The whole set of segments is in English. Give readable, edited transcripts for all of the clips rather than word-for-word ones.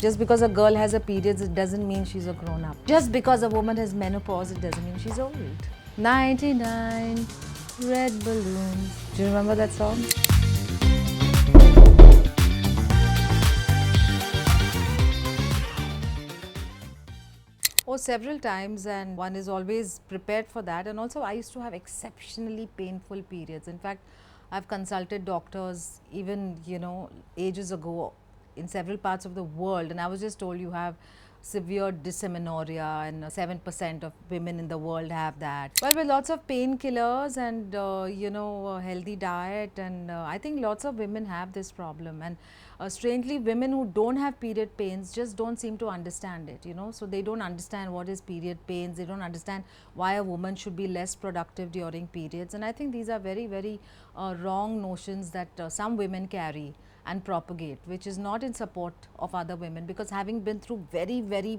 Just because a girl has a period, it doesn't mean she's a grown-up. Just because a woman has menopause, it doesn't mean she's old. 99 red balloons. Do you remember that song? Oh, several times, and one is always prepared for that. And also, I used to have exceptionally painful periods. In fact, I've consulted doctors even, ages ago in several parts of the world, and I was just told you have severe dysmenorrhea, and 7% of women in the world have that. Well, with lots of painkillers and a healthy diet, and I think lots of women have this problem. And strangely, women who don't have period pains just don't seem to understand it, so they don't understand what is period pains. They don't understand why a woman should be less productive during periods. And I think these are very, very wrong notions that some women carry and propagate, which is not in support of other women, because having been through very, very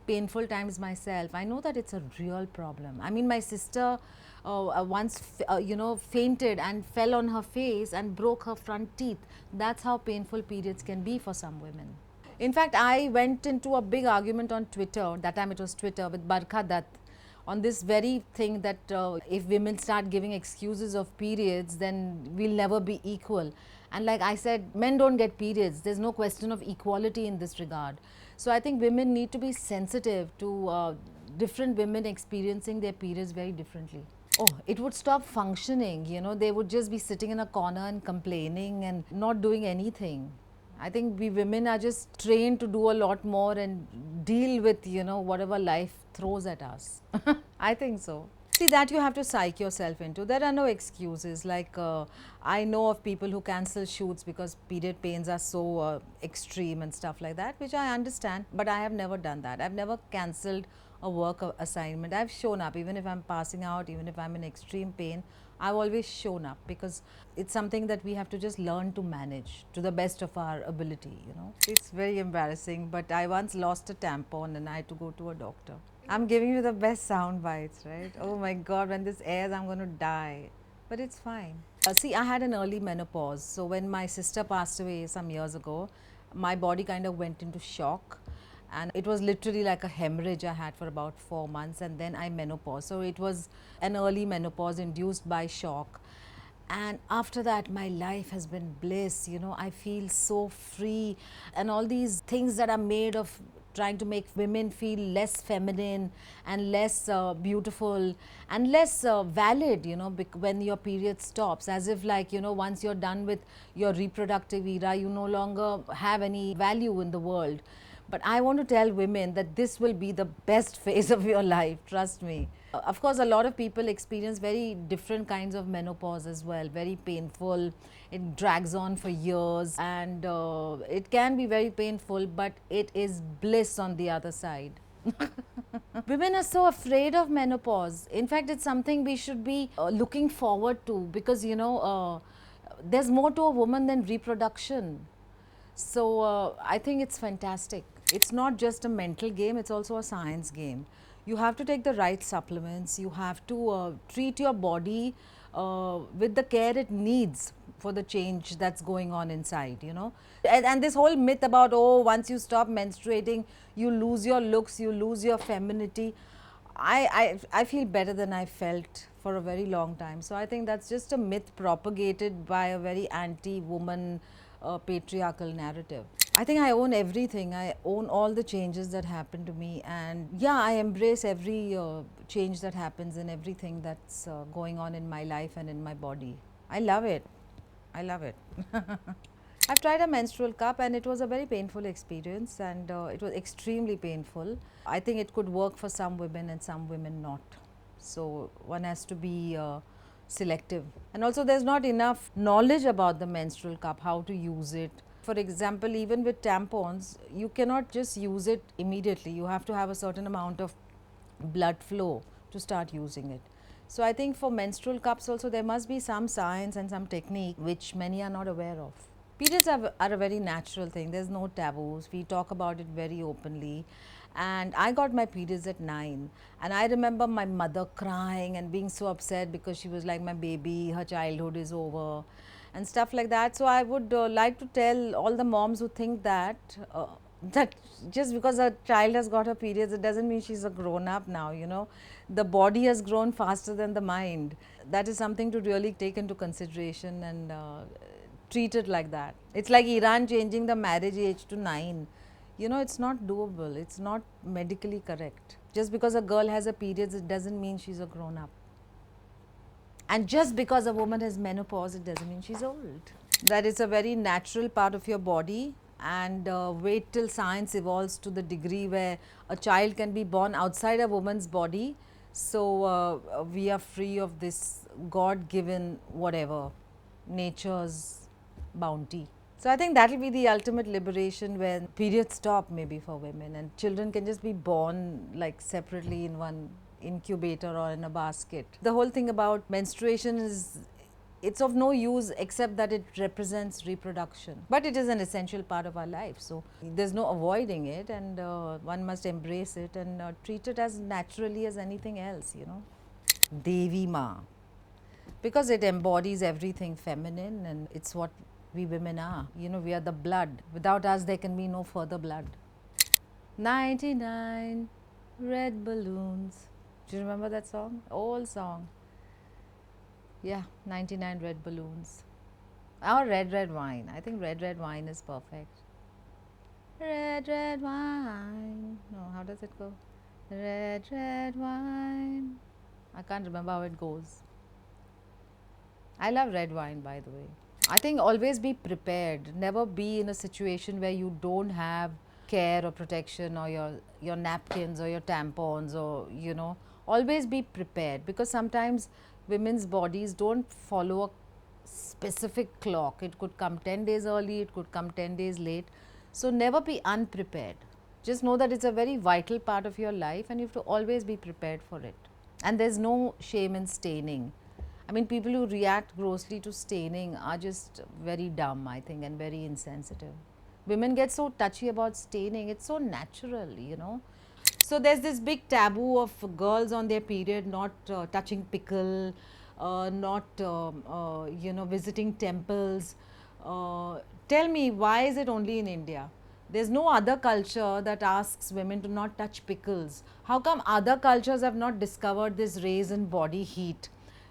painful times myself, I know that it's a real problem. I mean, my sister once fainted and fell on her face and broke her front teeth. That's how painful periods can be for some women. In fact, I went into a big argument on Twitter, that time it was Twitter, with Barkha Dutt, on this very thing that if women start giving excuses of periods, then we'll never be equal. And like I said, men don't get periods. There's no question of equality in this regard. So I think women need to be sensitive to different women experiencing their periods very differently. Oh, it would stop functioning, they would just be sitting in a corner and complaining and not doing anything. I think we women are just trained to do a lot more and deal with, whatever life throws at us. I think so. See, that you have to psych yourself into. There are no excuses. Like, I know of people who cancel shoots because period pains are so extreme and stuff like that, which I understand, but I have never done that. I've never cancelled a work assignment. I've shown up, even if I'm passing out, even if I'm in extreme pain. I've always shown up, because it's something that we have to just learn to manage to the best of our ability, It's very embarrassing, but I once lost a tampon and I had to go to a doctor. I'm giving you the best sound bites, right? Oh my God, when this airs, I'm going to die. But it's fine. See, I had an early menopause. So when my sister passed away some years ago, my body kind of went into shock. And it was literally like a hemorrhage I had for about 4 months, and then I menopause. So it was an early menopause induced by shock. And after that, my life has been bliss. I feel so free, and all these things that are made of trying to make women feel less feminine and less beautiful and less valid, when your period stops, as if like, once you're done with your reproductive era, you no longer have any value in the world. But I want to tell women that this will be the best phase of your life, trust me. Of course, a lot of people experience very different kinds of menopause as well, very painful. It drags on for years, and it can be very painful, but it is bliss on the other side. Women are so afraid of menopause. In fact, it's something we should be looking forward to, because, there's more to a woman than reproduction. So I think it's fantastic. It's not just a mental game, it's also a science game. You have to take the right supplements. You have to treat your body with the care it needs for the change that's going on inside, And this whole myth about, oh, once you stop menstruating, you lose your looks, you lose your femininity. I feel better than I felt for a very long time. So I think that's just a myth propagated by a very anti-woman patriarchal narrative. I think I own everything. I own all the changes that happen to me, and yeah, I embrace every change that happens and everything that's going on in my life and in my body. I love it. I love it. I've tried a menstrual cup, and it was a very painful experience, and it was extremely painful. I think it could work for some women and some women not. So one has to be selective. And also, there's not enough knowledge about the menstrual cup, how to use it. For example, even with tampons, you cannot just use it immediately. You have to have a certain amount of blood flow to start using it. So I think for menstrual cups also, there must be some science and some technique which many are not aware of. Periods are a very natural thing. There's no taboos. We talk about it very openly. And I got my periods at 9. And I remember my mother crying and being so upset, because she was like, my baby, her childhood is over and stuff like that. So I would like to tell all the moms who think that that just because a child has got her periods, it doesn't mean she's a grown up now, you know. The body has grown faster than the mind. That is something to really take into consideration and treat it like that. It's like Iran changing the marriage age to 9. You know, it's not doable, it's not medically correct. Just because a girl has a periods, it doesn't mean she's a grown up. And just because a woman has menopause, it doesn't mean she's old. That is a very natural part of your body, and wait till science evolves to the degree where a child can be born outside a woman's body. So we are free of this God given whatever, nature's bounty. So I think that will be the ultimate liberation when periods stop maybe for women and children can just be born like separately in one incubator or in a basket. The whole thing about menstruation is it's of no use except that it represents reproduction. But it is an essential part of our life. So there's no avoiding it and one must embrace it and treat it as naturally as anything else, you know. Devi Ma, because it embodies everything feminine and it's what we women are. You know, we are the blood. Without us, there can be no further blood. 99 red balloons. Do you remember that song? Old song. Yeah, 99 red balloons. Or red, red wine. I think red, red wine is perfect. Red, red wine. No, how does it go? Red, red wine. I can't remember how it goes. I love red wine, by the way. I think always be prepared. Never be in a situation where you don't have care or protection or your napkins or your tampons or, you know, always be prepared because sometimes women's bodies don't follow a specific clock. It could come 10 days early, it could come 10 days late. So never be unprepared. Just know that it's a very vital part of your life and you have to always be prepared for it. And there's no shame in staining. I mean, people who react grossly to staining are just very dumb, I think, and very insensitive. Women get so touchy about staining, it's so natural, you know. So there's this big taboo of girls on their period not touching pickle, not you know, visiting temples. Tell me, why is it only in India? There's no other culture that asks women to not touch pickles. How come other cultures have not discovered this raise in body heat?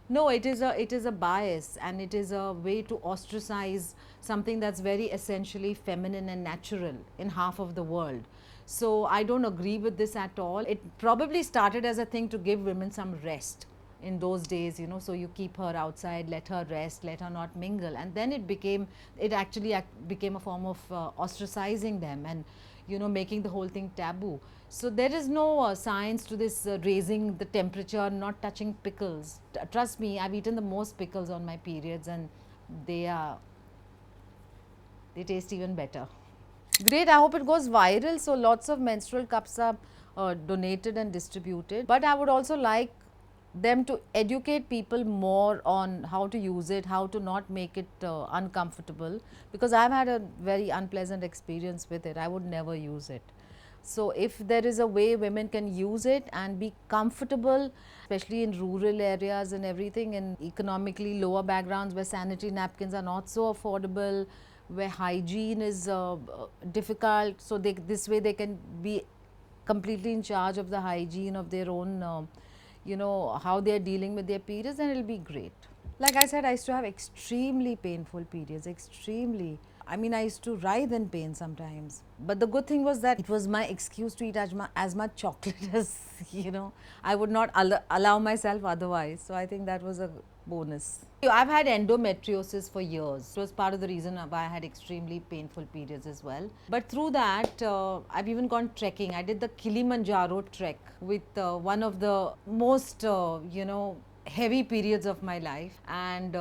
No, it is a bias and it is a way to ostracize something that's very essentially feminine and natural in half of the world. So I don't agree with this at all. It probably started as a thing to give women some rest in those days, you know, so you keep her outside, let her rest, let her not mingle, and then it actually became a form of ostracizing them and, you know, making the whole thing taboo. So there is no science to this raising the temperature, not touching pickles. Trust me, I've eaten the most pickles on my periods and they taste even better. Great, I hope it goes viral. So lots of menstrual cups are donated and distributed. But I would also like them to educate people more on how to use it, how to not make it uncomfortable, because I've had a very unpleasant experience with it. I would never use it. So if there is a way women can use it and be comfortable, especially in rural areas and everything, in economically lower backgrounds where sanitary napkins are not so affordable, where hygiene is difficult, so this way they can be completely in charge of the hygiene of their own, you know, how they are dealing with their periods, then it will be great. Like I said, I used to have extremely painful periods, extremely. I mean, I used to writhe in pain sometimes. But the good thing was that it was my excuse to eat as much chocolate as, you know, I would not allow myself otherwise. So I think that was a bonus. I've had endometriosis for years. It was part of the reason why I had extremely painful periods as well. But through that, I've even gone trekking. I did the Kilimanjaro trek with one of the most, you know, heavy periods of my life. And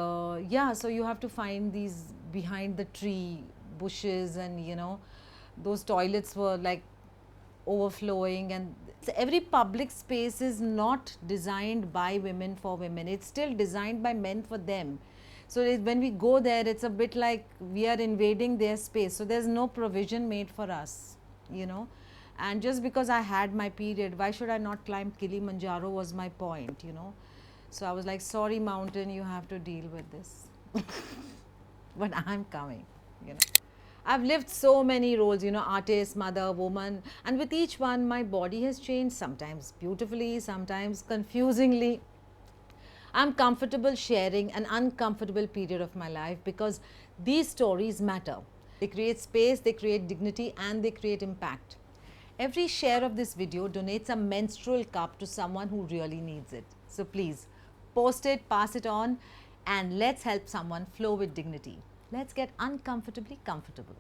yeah, so you have to find these behind the tree bushes, and you know, those toilets were like overflowing, and so every public space is not designed by women for women, it's still designed by men for them. So when we go there, it's a bit like we are invading their space, so there's no provision made for us, you know. And just because I had my period, why should I not climb Kilimanjaro was my point, you know. So I was like, sorry mountain, you have to deal with this. But I'm coming, you know. I've lived so many roles, artist, mother, woman, and with each one, my body has changed, sometimes beautifully, sometimes confusingly. I'm comfortable sharing an uncomfortable period of my life because these stories matter. They create space, they create dignity, and they create impact. Every share of this video donates a menstrual cup to someone who really needs it. So please post it, pass it on, and let's help someone flow with dignity. Let's get uncomfortably comfortable.